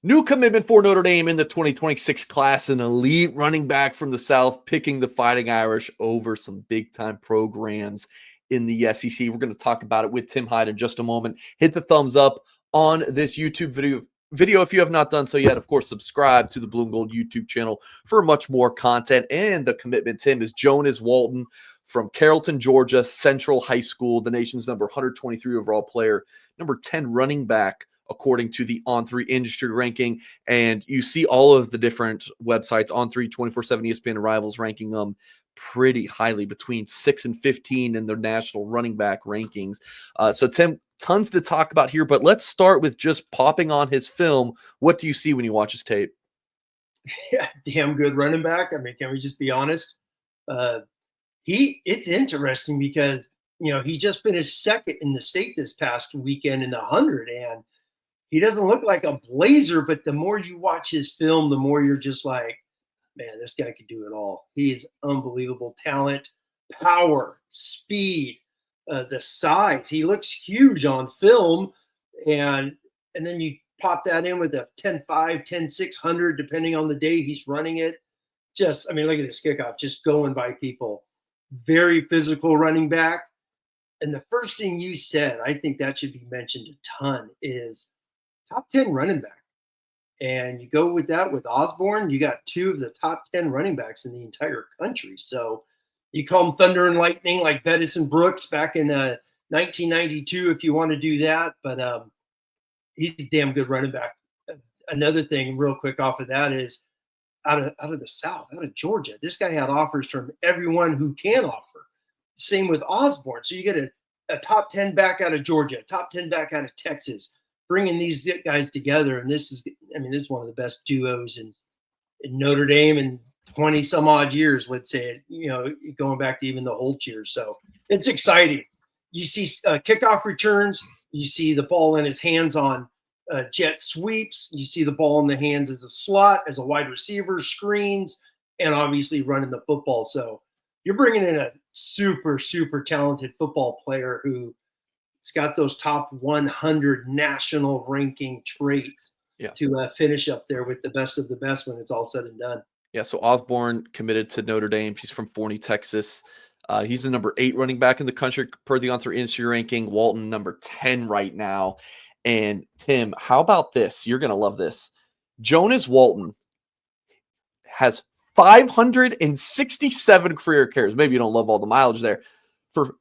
New commitment for Notre Dame in the 2026 class, an elite running back from the South, picking the Fighting Irish over some big-time programs in the SEC. We're going to talk about it with Tim Hyde in just a moment. Hit the thumbs up on this YouTube video if you have not done so yet. Of course, subscribe to the Blue and Gold YouTube channel for much more content. And the commitment, Tim, is Jonas Walton from Carrollton, Georgia, Central High School, the nation's number 123 overall player, number 10 running back, according to the On3 industry ranking. And you see all of the different websites, On3, 24/7, ESPN, and Rivals, ranking them pretty highly, between 6 and 15 in their national running back rankings. So, Tim, tons to talk about here, but let's start with just popping on his film. What do you see when you watch his tape? Yeah, damn good running back. I mean, can we just be honest? It's interesting because, he just finished second in the state this past weekend in the 100, and he doesn't look like a blazer, but the more you watch his film, the more you're just like, man, this guy could do it all. He is unbelievable talent, power, speed, the size. He looks huge on film, and then you pop that in with a 10.5, 10.600, depending on the day he's running it. Look at this kickoff, just going by people. Very physical running back. And the first thing you said, I think that should be mentioned a ton, is top 10 running back. And you go with that with Osborne, you got 2 of the top 10 running backs in the entire country. So you call them thunder and lightning like Bettis and Brooks back in 1992 if you want to do that. But he's a damn good running back. Another thing real quick off of that is out of the South, out of Georgia, this guy had offers from everyone who can offer. Same with Osborne. So you get a top 10 back out of Georgia, top 10 back out of Texas, bringing these guys together. And this is one of the best duos in Notre Dame in 20 some odd years, let's say, going back to even the Holt years. So it's exciting. You see kickoff returns, you see the ball in his hands on jet sweeps, you see the ball in the hands as a slot, as a wide receiver, screens, and obviously running the football. So you're bringing in a super, super talented football player who it's got those top 100 national ranking traits to finish up there with the best of the best when it's all said and done. Yeah, so Osborne committed to Notre Dame. He's from Forney, Texas. He's the number 8 running back in the country per the On3 industry ranking. Walton, number 10 right now. And Tim, how about this? You're going to love this. Jonas Walton has 567 career carries. Maybe you don't love all the mileage there. For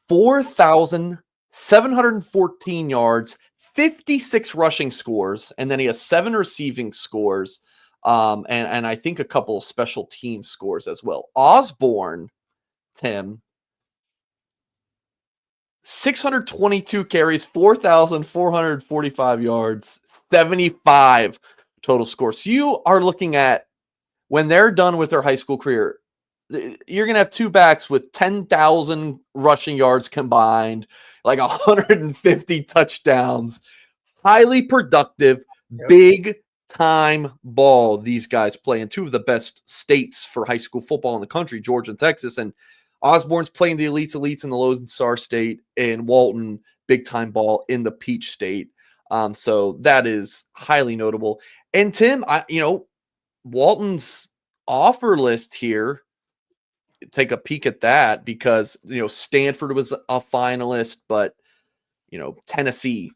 4,714 yards, 56 rushing scores, and then he has 7 receiving scores, and I think a couple of special team scores as well. Osborne, Tim, 622 carries, 4,445 yards, 75 total scores. So you are looking at, when they're done with their high school career, you're going to have 2 backs with 10,000 rushing yards combined, like 150 touchdowns, highly productive, big time ball these guys play in 2 of the best states for high school football in the country, Georgia and Texas. And Osborne's playing the elites in the Lone Star State, and Walton big time ball in the Peach State. So that is highly notable. And Tim, Walton's offer list here, take a peek at that, because Stanford was a finalist, but Tennessee,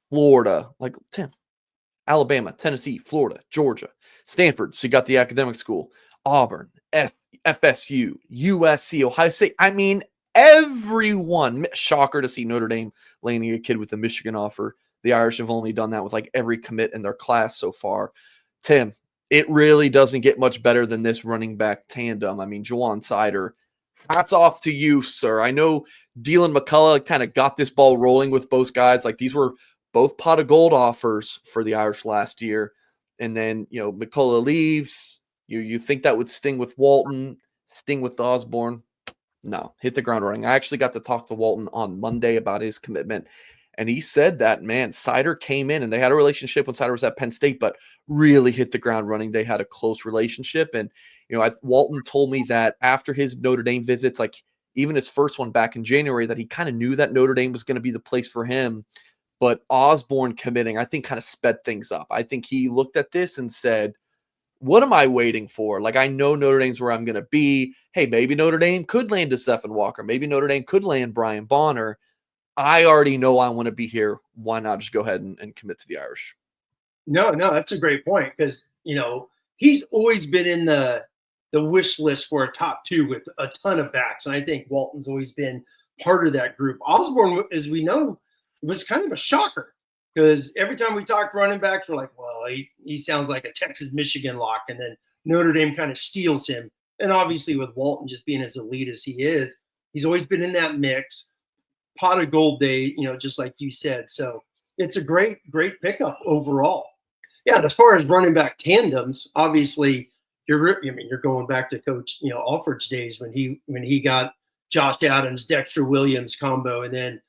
Florida, like Tim, Alabama, Tennessee, Florida, Georgia, Stanford. So you got the academic school, Auburn, FSU, USC, Ohio State. I mean, everyone. Shocker to see Notre Dame landing a kid with a Michigan offer. The Irish have only done that with like every commit in their class so far. Tim, it really doesn't get much better than this running back tandem. I mean, Juwan Sider, hats off to you, sir. I know Dylan McCullough kind of got this ball rolling with both guys. Like, these were both pot of gold offers for the Irish last year. And then, McCullough leaves. You think that would sting with Walton, sting with Osborne. No, hit the ground running. I actually got to talk to Walton on Monday about his commitment. And he said that, man, Sider came in, and they had a relationship when Sider was at Penn State, but really hit the ground running. They had a close relationship. And, Walton told me that after his Notre Dame visits, like even his first one back in January, that he kind of knew that Notre Dame was going to be the place for him. But Osborne committing, I think, kind of sped things up. I think he looked at this and said, what am I waiting for? Like, I know Notre Dame's where I'm going to be. Hey, maybe Notre Dame could land to Stephen Walker. Maybe Notre Dame could land Brian Bonner. I already know I want to be here. Why not just go ahead and commit to the Irish? No, that's a great point because, he's always been in the wish list for a top 2 with a ton of backs. And I think Walton's always been part of that group. Osborne, as we know, was kind of a shocker because every time we talked running backs, we're like, well, he sounds like a Texas Michigan lock. And then Notre Dame kind of steals him. And obviously with Walton just being as elite as he is, he's always been in that mix. Pot of gold day, just like you said. So it's a great pickup overall. Yeah, and as far as running back tandems, obviously you're going back to Coach Alford's days when he got Josh Adams, Dexter Williams combo, and then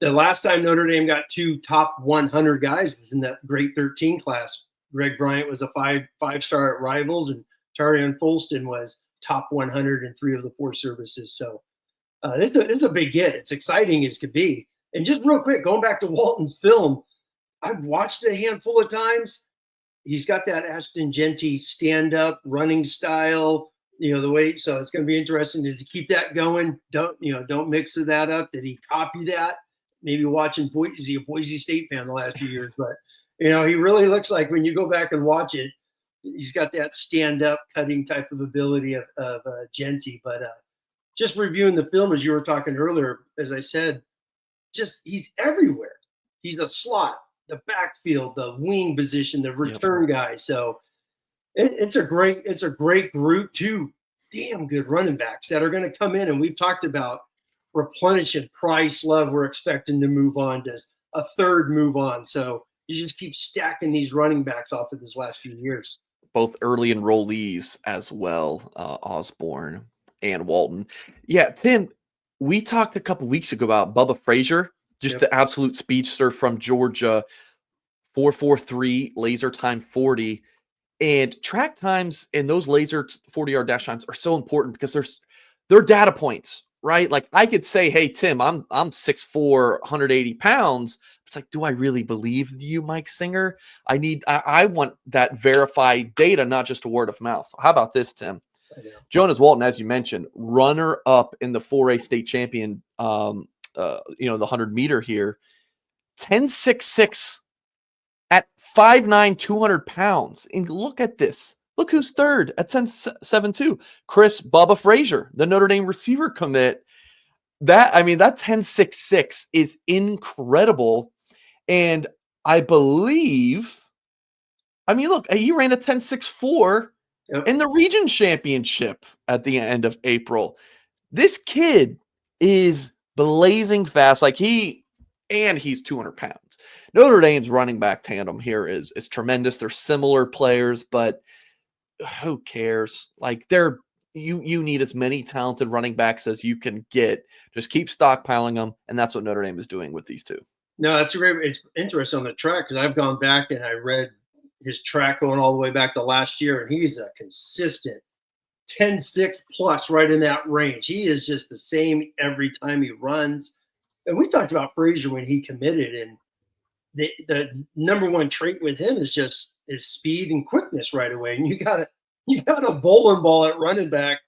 the last time Notre Dame got 2 top 100 guys was in that grade 13 class. Greg Bryant was a five-star at Rivals, and Tarion Folston was top 100 in 3 of the 4 services. So it's a big get. It's exciting as could be. And just real quick, going back to Walton's film, I've watched it a handful of times. He's got that Ashton Genty stand-up running style, the way. So it's going to be interesting. Does he keep that going? Don't mix that up. Did he copy that? Maybe watching is he a Boise State fan the last few years? But he really looks like when you go back and watch it, he's got that stand-up cutting type of ability of Genty. But just reviewing the film as you were talking earlier, as I said, just he's everywhere. He's a slot, the backfield, the wing position, the return guy. So it's a great group. 2 damn good running backs that are going to come in, and we've talked about replenishing Price, Love. We're expecting to move on. Does a third move on? So you just keep stacking these running backs off of this last few years. Both early enrollees as well, Osborne and Walton. Yeah, Tim, we talked a couple weeks ago about Bubba Frazier, just the absolute speedster from Georgia, 4.43 laser time 40. And track times and those laser 40-yard dash times are so important because they're data points, right? Like I could say, hey, Tim, I'm 6'4", 180 pounds. It's like, do I really believe you, Mike Singer? I want that verified data, not just a word of mouth. How about this, Tim? Jonas Walton, as you mentioned, runner up in the 4A state champion, the 100-meter here, 10.66 at 5'9", 200 pounds. And look at this. Look who's third at 10.72. Chris Bubba Frazier, the Notre Dame receiver commit. That 10.66 is incredible. And I believe, look, he ran a 10.64 in the region championship at the end of April. This kid is blazing fast. He's 200 pounds. Notre Dame's running back tandem here is tremendous. They're similar players, but who cares? You need as many talented running backs as you can get. Just keep stockpiling them, and that's what Notre Dame is doing with these 2. No, it's interesting on the track because I've gone back and I read his track going all the way back to last year, and he's a consistent 10.6 plus right in that range. He is just the same every time he runs. And we talked about Frazier when he committed, and the number one trait with him is just his speed and quickness right away. And you got a bowling ball at running back,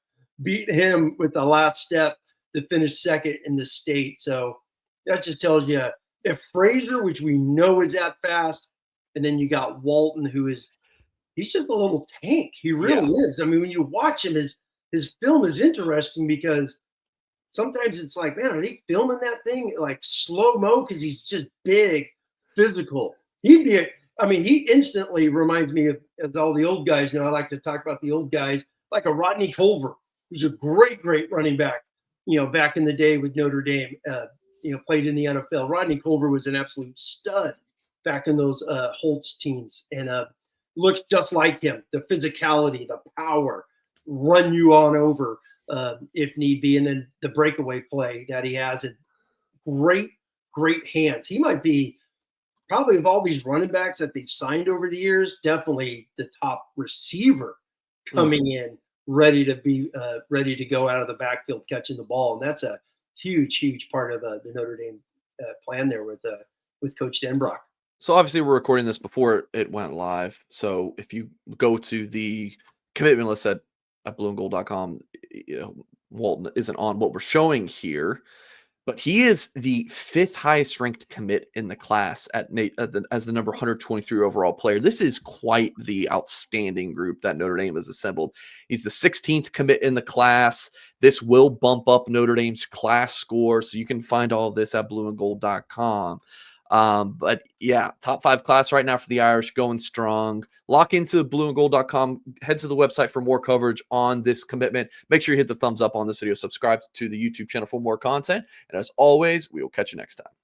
beat him with the last step to finish second in the state. So that just tells you if Frazier, which we know is that fast, and then you got Walton, he's just a little tank. He really is. When you watch him, his film is interesting because sometimes it's like, man, are they filming that thing like slow-mo because he's just big, physical? He instantly reminds me of all the old guys. I like to talk about the old guys, like a Rodney Culver. He's a great running back, back in the day with Notre Dame, played in the NFL. Rodney Culver was an absolute stud back in those Holtz teams and looks just like him. The physicality, the power, run you on over if need be. And then the breakaway play that he has, and great hands. He might be probably of all these running backs that they've signed over the years, definitely the top receiver coming in ready to go out of the backfield catching the ball. And that's a huge part of the Notre Dame plan there with with Coach Denbrock. So obviously we're recording this before it went live. So if you go to the commitment list at blueandgold.com, Walton isn't on what we're showing here, but he is the 5th highest ranked commit in the class as the number 123 overall player. This is quite the outstanding group that Notre Dame has assembled. He's the 16th commit in the class. This will bump up Notre Dame's class score, so you can find all of this at blueandgold.com. But yeah, top 5 class right now for the Irish, going strong. Lock into blueandgold.com. Head to the website for more coverage on this commitment. Make sure you hit the thumbs up on this video. Subscribe to the YouTube channel for more content. And as always, we will catch you next time.